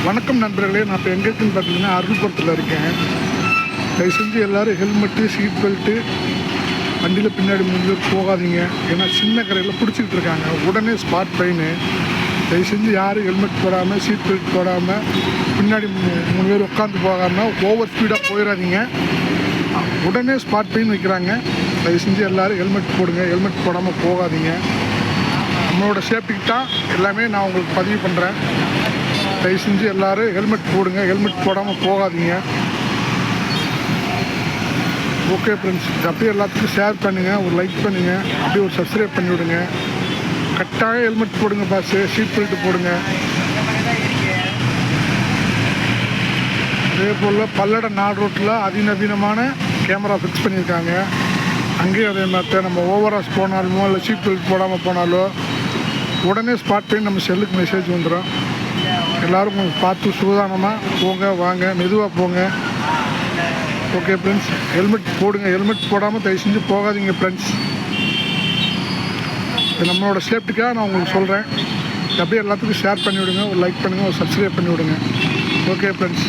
வணக்கம் நண்பர்களே, நான் இப்போ எங்கே இருக்குன்னு பார்த்தீங்கன்னா அருள்புரத்தில் இருக்கேன். தயவு செஞ்சு எல்லோரும் ஹெல்மெட்டு, சீட் பெல்ட்டு, வண்டியில் பின்னாடி 3 பேர் போகாதீங்க. ஏன்னா சின்ன கரையில் பிடிச்சிக்கிட்டு இருக்காங்க, உடனே ஸ்பாட் ஃபைனு. தயவு செஞ்சு யாரும் ஹெல்மெட் போடாமல், சீட் பெல்ட் போடாமல், பின்னாடி 3 பேர் உட்காந்து போகாமல் ஓவர் ஸ்பீடாக போயிடாதீங்க. உடனே ஸ்பாட் ஃபைன் வைக்கிறாங்க. தயவு செஞ்சு எல்லோரும் ஹெல்மெட் போடுங்க, ஹெல்மெட் போடாமல் போகாதீங்க. நம்மளோட சேஃப்டிக்கு தான் எல்லாமே நான் உங்களுக்கு பதிவு பண்ணுறேன். தயவு செஞ்சு எல்லோரும் ஹெல்மெட் போடுங்க, ஹெல்மெட் போடாமல் போகாதீங்க. ஓகே ஃப்ரெண்ட்ஸ், அப்படியே எல்லாத்துக்கும் ஷேர் பண்ணுங்கள், ஒரு லைக் பண்ணுங்கள், அப்படியே ஒரு சப்ஸ்கிரைப் பண்ணி விடுங்க. கரெக்டாக ஹெல்மெட் போடுங்க பாஸு, சீட் பெல்ட் போடுங்க. அதே போல் பல்லட நாடு ரோட்டில் அதிநவீனமான கேமரா ஃபிக்ஸ் பண்ணியிருக்காங்க. அங்கேயும் அதே மாதிரி நம்ம ஓவராஸ் போனாலுமோ இல்லை சீட் பெல்ட் போடாமல் போனாலோ உடனே ஸ்பாட் பண்ணி நம்ம செல்லுக்கு மெசேஜ் வந்துடும். எல்லோரும் பார்த்து சூதானமாக போங்க, வாங்க, மெதுவாக போங்க. ஓகே ஃப்ரெண்ட்ஸ், ஹெல்மெட் போடுங்க, ஹெல்மெட் போடாமல் தயவு செஞ்சு போகாதீங்க ஃப்ரெண்ட்ஸ். நம்மளோட சேஃப்டிக்காக நான் உங்களுக்கு சொல்கிறேன். அப்படியே எல்லாத்துக்கும் ஷேர் பண்ணி விடுங்க, ஒரு லைக் பண்ணுங்கள், ஒரு சப்ஸ்கிரைப் பண்ணி விடுங்க. Okay friends.